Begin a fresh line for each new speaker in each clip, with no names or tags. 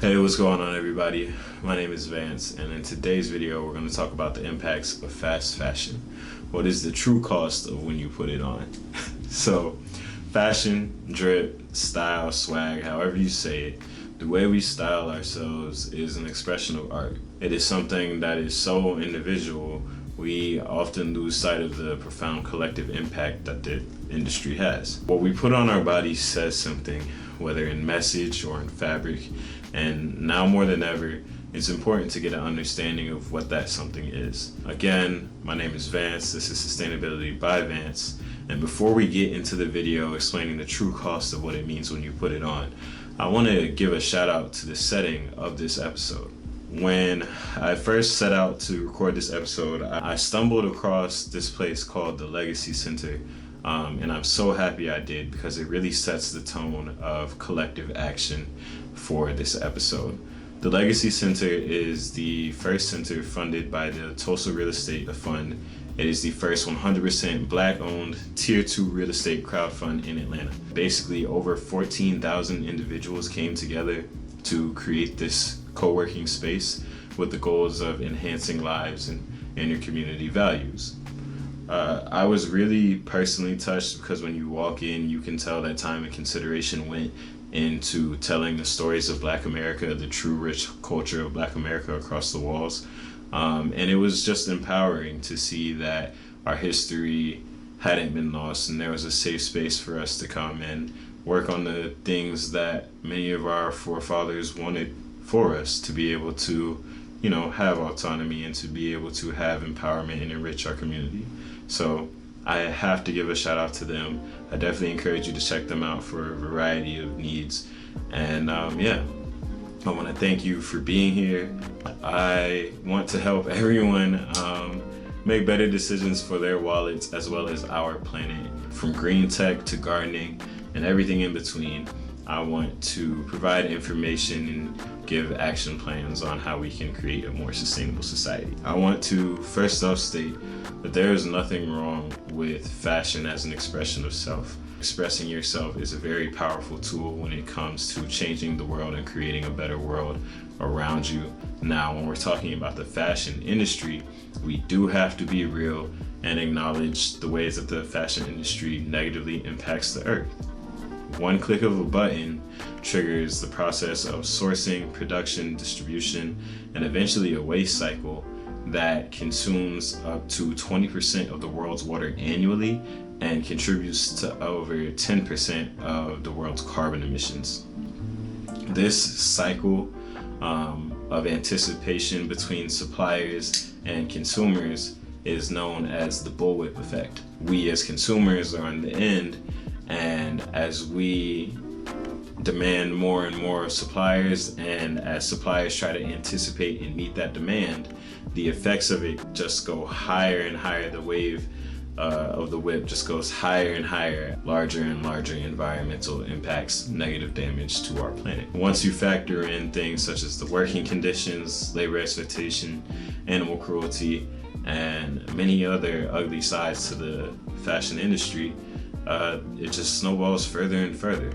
Hey, what's going on, everybody? My name is Vance, and in today's video, we're going to talk about the impacts of fast fashion. What is the true cost of when you put it on? So, fashion, drip, style, swag, however you say it, the way we style ourselves is an expression of art. It is something that is so individual, we often lose sight of the profound collective impact that the industry has. What we put on our bodies says something, whether in message or in fabric, and now more than ever, it's important to get an understanding of what that something is. Again, my name is Vance, this is Sustainability by Vance, and before we get into the video explaining the true cost of what it means when you put it on, I want to give a shout out to the setting of this episode. When I first set out to record this episode, I stumbled across this place called the Legacy Center, and I'm so happy I did because it really sets the tone of collective action for this episode. The Legacy Center is the first center funded by the Tulsa Real Estate Fund. It is the first 100% Black-owned Tier 2 real estate crowdfund in Atlanta. Basically, over 14,000 individuals came together to create this co-working space with the goals of enhancing lives and your community values. I was really personally touched because when you walk in, you can tell that time and consideration went into telling the stories of Black America, the true rich culture of Black America across the walls. And it was just empowering to see that our history hadn't been lost and there was a safe space for us to come and work on the things that many of our forefathers wanted for us to be able to, have autonomy and to be able to have empowerment and enrich our community. So I have to give a shout out to them. I definitely encourage you to check them out for a variety of needs. And I want to thank you for being here. I want to help everyone make better decisions for their wallets as well as our planet. From green tech to gardening and everything in between, I want to provide information and give action plans on how we can create a more sustainable society. I want to first off state that there is nothing wrong with fashion as an expression of self. Expressing yourself is a very powerful tool when it comes to changing the world and creating a better world around you. Now, when we're talking about the fashion industry, we do have to be real and acknowledge the ways that the fashion industry negatively impacts the earth. One click of a button triggers the process of sourcing, production, distribution, and eventually a waste cycle that consumes up to 20% of the world's water annually and contributes to over 10% of the world's carbon emissions. This cycle of anticipation between suppliers and consumers is known as the bullwhip effect. We as consumers are on the end, and as we demand more and more of suppliers, and as suppliers try to anticipate and meet that demand, the effects of it just go higher and higher. The wave of the whip just goes higher and higher, larger and larger environmental impacts, negative damage to our planet. Once you factor in things such as the working conditions, labor exploitation, animal cruelty, and many other ugly sides to the fashion industry, it just snowballs further and further.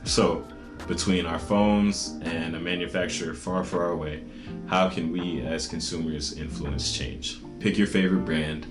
So, between our phones and a manufacturer far, far away, how can we as consumers influence change? Pick your favorite brand,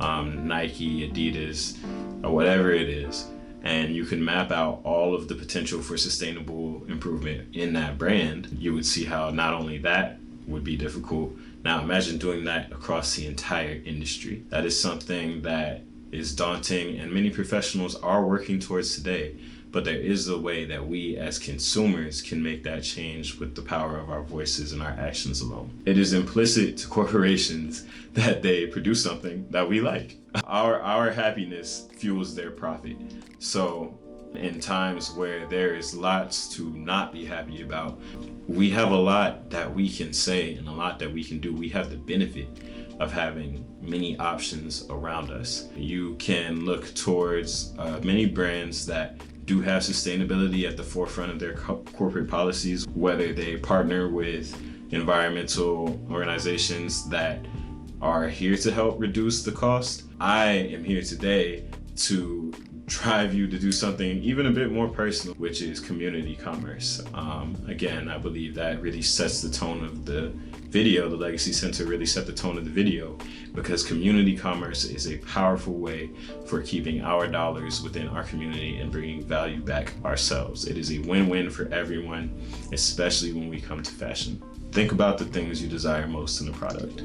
Nike, Adidas, or whatever it is, and you can map out all of the potential for sustainable improvement in that brand. You would see how not only that would be difficult. Now imagine doing that across the entire industry. That is something that is daunting and many professionals are working towards today, but there is a way that we as consumers can make that change with the power of our voices and our actions alone. It is implicit to corporations that they produce something that we like. Our happiness fuels their profit. So in times where there is lots to not be happy about, we have a lot that we can say and a lot that we can do. We have the benefit of having many options around us. You can look towards many brands that do have sustainability at the forefront of their corporate policies, whether they partner with environmental organizations that are here to help reduce the cost. I am here today to drive you to do something even a bit more personal, which is community commerce. Again, I believe that really sets the tone of the video. The Legacy Center really set the tone of the video, because community commerce is a powerful way for keeping our dollars within our community and bringing value back ourselves. It is a win-win for everyone, especially when we come to fashion. Think about the things you desire most in a product.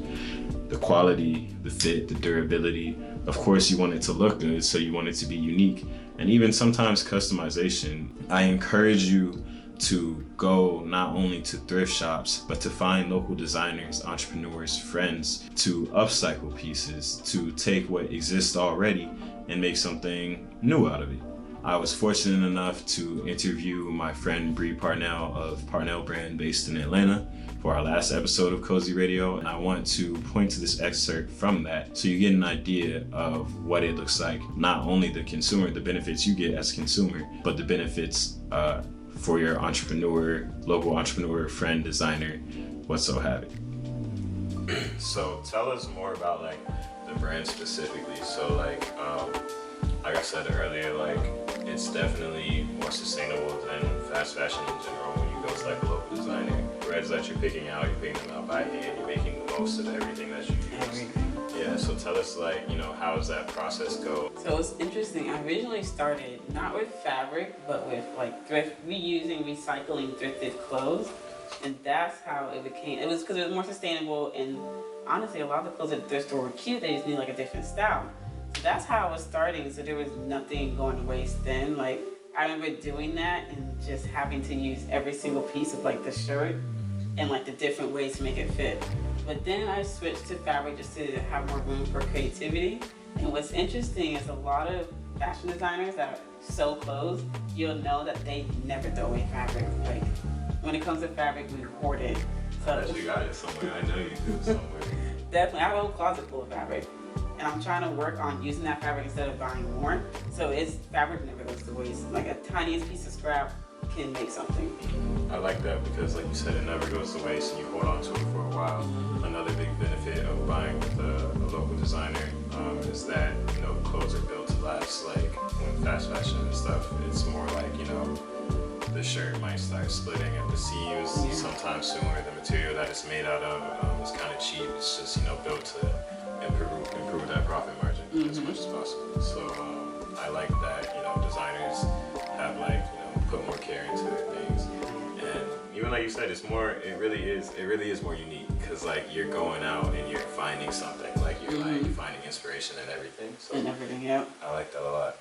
The quality, the fit, the durability. Of course, you want it to look good, so you want it to be unique, and even sometimes customization. I encourage you to go not only to thrift shops, but to find local designers, entrepreneurs, friends, to upcycle pieces, to take what exists already and make something new out of it. I was fortunate enough to interview my friend Bree Parnell of Parnell Brand, based in Atlanta, for our last episode of Cozy Radio, and I want to point to this excerpt from that so you get an idea of what it looks like. Not only the consumer, the benefits you get as a consumer, but the benefits for your entrepreneur, local entrepreneur, friend, designer, what so have it. So tell us more about like the brand specifically. So like I said earlier, like it's definitely more sustainable than fast fashion in general when you go to like a local designer. Brands that you're picking out them out by hand, you're making the most of everything that you use. Yeah, so tell us like, how does that process go?
So it's interesting. I originally started not with fabric, but with like reusing, recycling thrifted clothes. And that's how it became. It was because it was more sustainable, and honestly, a lot of the clothes at the thrift store were cute. They just need like a different style. So that's how I was starting. So there was nothing going to waste then. Like I remember doing that and just having to use every single piece of like the shirt and like the different ways to make it fit. But then I switched to fabric just to have more room for creativity. And what's interesting is a lot of fashion designers that sew clothes, you'll know that they never throw away fabric. Like when it comes to fabric, we hoard it. So
you got it somewhere. I know you do somewhere.
Definitely, I have a whole closet full of fabric. And I'm trying to work on using that fabric instead of buying more. So fabric never goes to waste. Like a tiniest piece of scrap can make something.
I like that because, like you said, it never goes to waste and you hold on to it for a while. Another big benefit of buying with a local designer is that, clothes are built to last. Like when fast fashion and stuff, it's more like, the shirt might start splitting at the seams sometime sooner. The material that it's made out of is kind of cheap. It's just, built to improve that profit margin as much as possible. So I like that, designers have put more care into their things. And even like you said, it really is more unique because you're going out and you're finding something, you're finding inspiration in everything. So
and everything, yeah.
I like that a lot.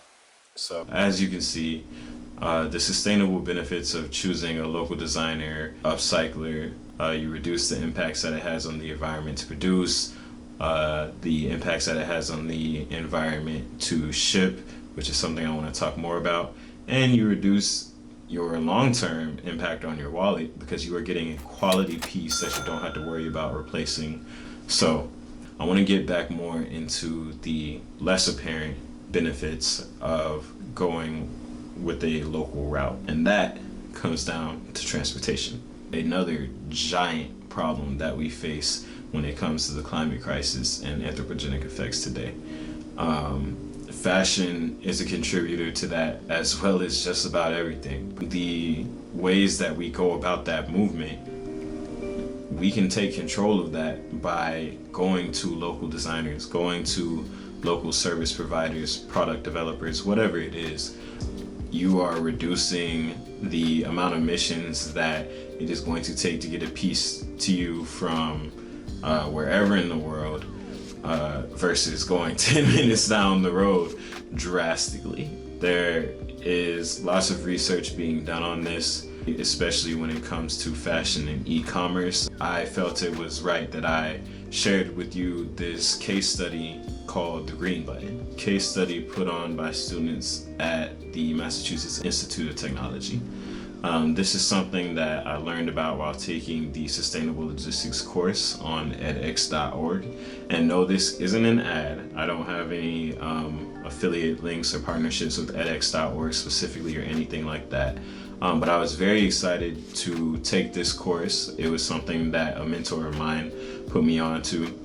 So as you can see, the sustainable benefits of choosing a local designer, upcycler, you reduce the impacts that it has on the environment to produce, the impacts that it has on the environment to ship, which is something I want to talk more about, and you reduce your long-term impact on your wallet because you are getting a quality piece that you don't have to worry about replacing. So I want to get back more into the less apparent benefits of going with a local route, and that comes down to transportation. Another giant problem that we face when it comes to the climate crisis and anthropogenic effects today. Fashion is a contributor to that, as well as just about everything. The ways that we go about that movement, we can take control of that by going to local designers, going to local service providers, product developers, whatever it is. You are reducing the amount of emissions that it is going to take to get a piece to you from wherever in the world versus going 10 minutes down the road drastically. There is lots of research being done on this, especially when it comes to fashion and e-commerce. I felt it was right that I shared with you this case study called The Green Button. Case study put on by students at the Massachusetts Institute of Technology. This is something that I learned about while taking the Sustainable Logistics course on edx.org. And no, this isn't an ad. I don't have any affiliate links or partnerships with edx.org specifically or anything like that. But I was very excited to take this course. It was something that a mentor of mine put me on to.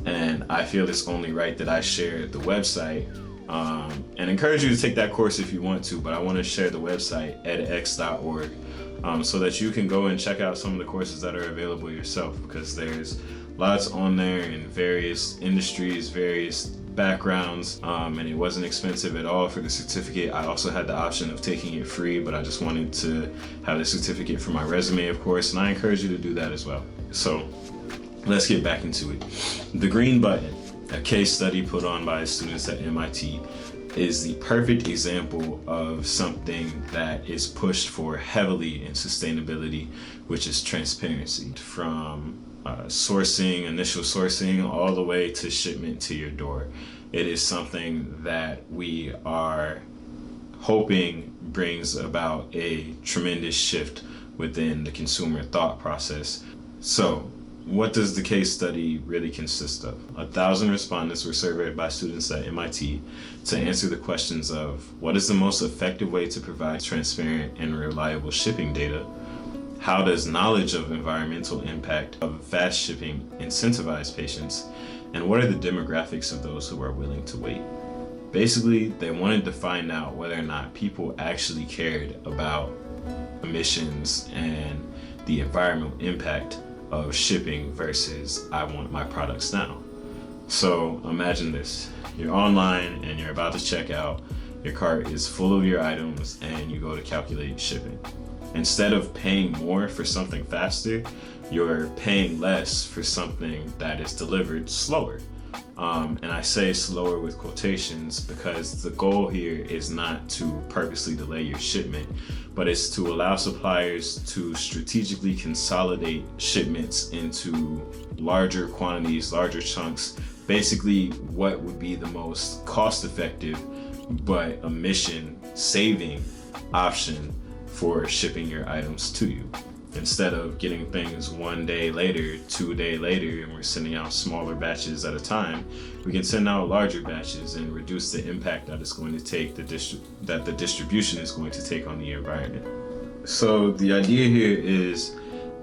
And I feel it's only right that I share the website and encourage you to take that course if you want to, but I want to share the website edx.org so that you can go and check out some of the courses that are available yourself, because there's lots on there in various industries, various backgrounds, and it wasn't expensive at all for the certificate. I also had the option of taking it free, but I just wanted to have the certificate for my resume, of course, and I encourage you to do that as well. So let's get back into it. The green button, a case study put on by students at MIT, is the perfect example of something that is pushed for heavily in sustainability, which is transparency. From initial sourcing, all the way to shipment to your door. It is something that we are hoping brings about a tremendous shift within the consumer thought process. So, what does the case study really consist of? 1,000 respondents were surveyed by students at MIT to answer the questions of: what is the most effective way to provide transparent and reliable shipping data? How does knowledge of environmental impact of fast shipping incentivize patients? And what are the demographics of those who are willing to wait? Basically, they wanted to find out whether or not people actually cared about emissions and the environmental impact of shipping versus I want my products now. So imagine this: you're online and you're about to check out, your cart is full of your items, and you go to calculate shipping. Instead of paying more for something faster, you're paying less for something that is delivered slower. And I say slower with quotations because the goal here is not to purposely delay your shipment, but it's to allow suppliers to strategically consolidate shipments into larger quantities, larger chunks, basically what would be the most cost-effective but emission-saving option for shipping your items to you. Instead of getting things 1 day later, 2 days later, and we're sending out smaller batches at a time, we can send out larger batches and reduce the impact that it's going to take, that the distribution is going to take on the environment. So the idea here is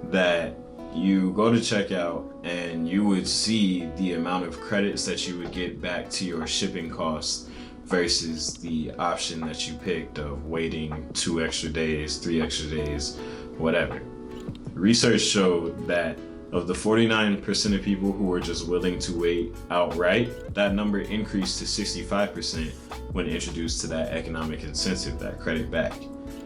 that you go to checkout and you would see the amount of credits that you would get back to your shipping costs versus the option that you picked of waiting 2 extra days, 3 extra days, whatever. Research showed that of the 49% of people who were just willing to wait outright, that number increased to 65% when introduced to that economic incentive, that credit back.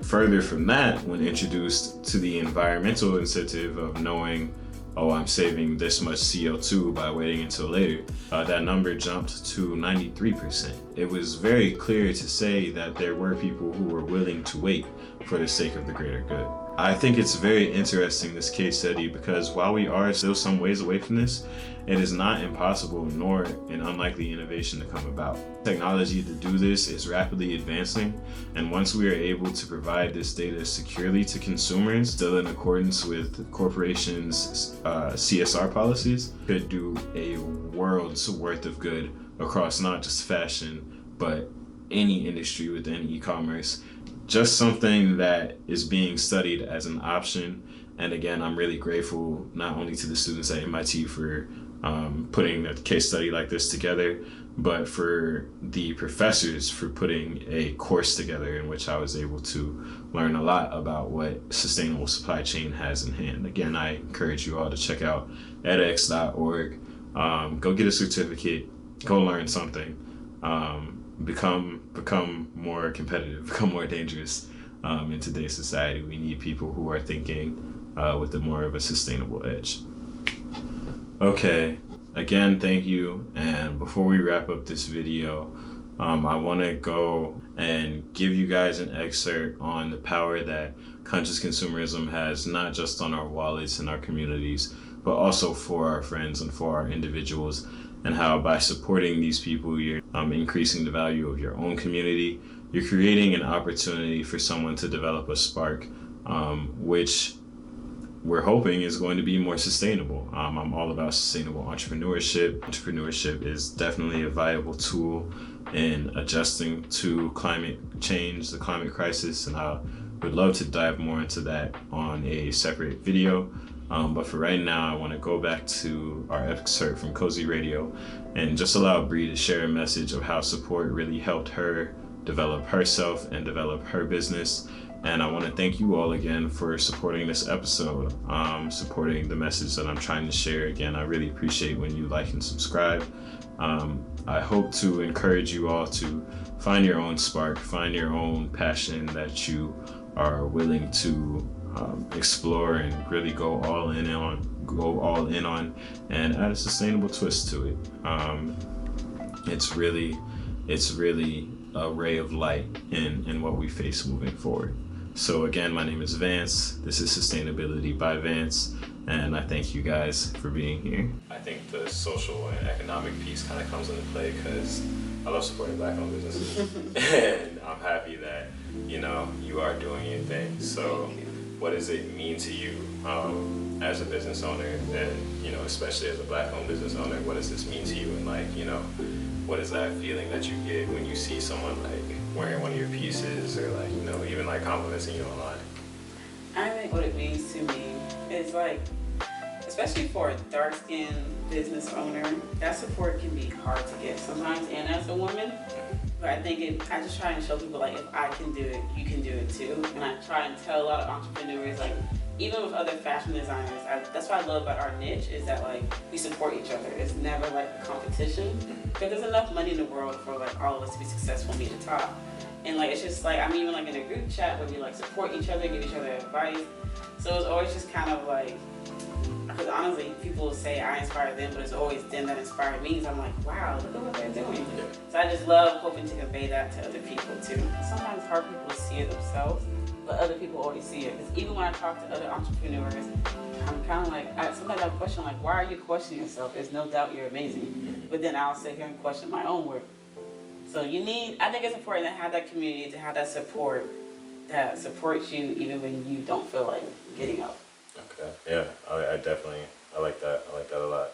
Further from that, when introduced to the environmental incentive of knowing, oh, I'm saving this much CO2 by waiting until later, that number jumped to 93%. It was very clear to say that there were people who were willing to wait for the sake of the greater good. I think it's very interesting, this case study, because while we are still some ways away from this, it is not impossible nor an unlikely innovation to come about. Technology to do this is rapidly advancing, and once we are able to provide this data securely to consumers, still in accordance with corporations' CSR policies, could do a world's worth of good across not just fashion, but any industry within e-commerce. Just something that is being studied as an option. And again, I'm really grateful not only to the students at MIT for putting a case study like this together, but for the professors for putting a course together in which I was able to learn a lot about what sustainable supply chain has in hand. Again, I encourage you all to check out edx.org. Go get a certificate, go learn something. Become more competitive, become more dangerous in today's society. We need people who are thinking with more of a sustainable edge. Okay, again, thank you. And before we wrap up this video, I want to go and give you guys an excerpt on the power that conscious consumerism has, not just on our wallets and our communities, but also for our friends and for our individuals, and how by supporting these people, you're increasing the value of your own community. You're creating an opportunity for someone to develop a spark, which we're hoping is going to be more sustainable. I'm all about sustainable entrepreneurship. Entrepreneurship is definitely a viable tool in adjusting to climate change, the climate crisis, and I would love to dive more into that on a separate video. But for right now, I want to go back to our excerpt from Cozy Radio and just allow Bree to share a message of how support really helped her develop herself and develop her business. And I want to thank you all again for supporting this episode, supporting the message that I'm trying to share. Again, I really appreciate when you like and subscribe. I hope to encourage you all to find your own spark, find your own passion that you are willing to explore and really go all in on, and add a sustainable twist to it. It's really a ray of light in what we face moving forward. So again, my name is Vance. This is Sustainability by Vance, and I thank you guys for being here. I think the social and economic piece kind of comes into play because I love supporting Black-owned businesses, and I'm happy that you are doing your thing. So, what does it mean to you as a business owner, and especially as a Black-owned business owner? What does this mean to you, and what is that feeling that you get when you see someone wearing one of your pieces, or even complimenting you online?
I think what it means to me is especially for a dark-skinned business owner, that support can be hard to get sometimes, and as a woman. But I think I just try and show people if I can do it, you can do it too. And I try and tell a lot of entrepreneurs even with other fashion designers, that's what I love about our niche is that we support each other. It's never a competition, because there's enough money in the world for all of us to be successful and be the top. And it's just I'm even in a group chat where we support each other, give each other advice. So it's always just kind of because honestly, people will say I inspire them, but it's always them that inspire me. So I'm wow, look at what they're doing.
Yeah.
So I just love hoping to convey that to other people too. Sometimes it's hard for people to see it themselves, but other people always see it. Because even when I talk to other entrepreneurs, I'm kind of sometimes I question why are you questioning yourself? There's no doubt you're amazing. But then I'll sit here and question my own work. So I think it's important to have that community, to have that support that supports you even when you don't feel like getting up.
Okay. Yeah, I like that. I like that a lot.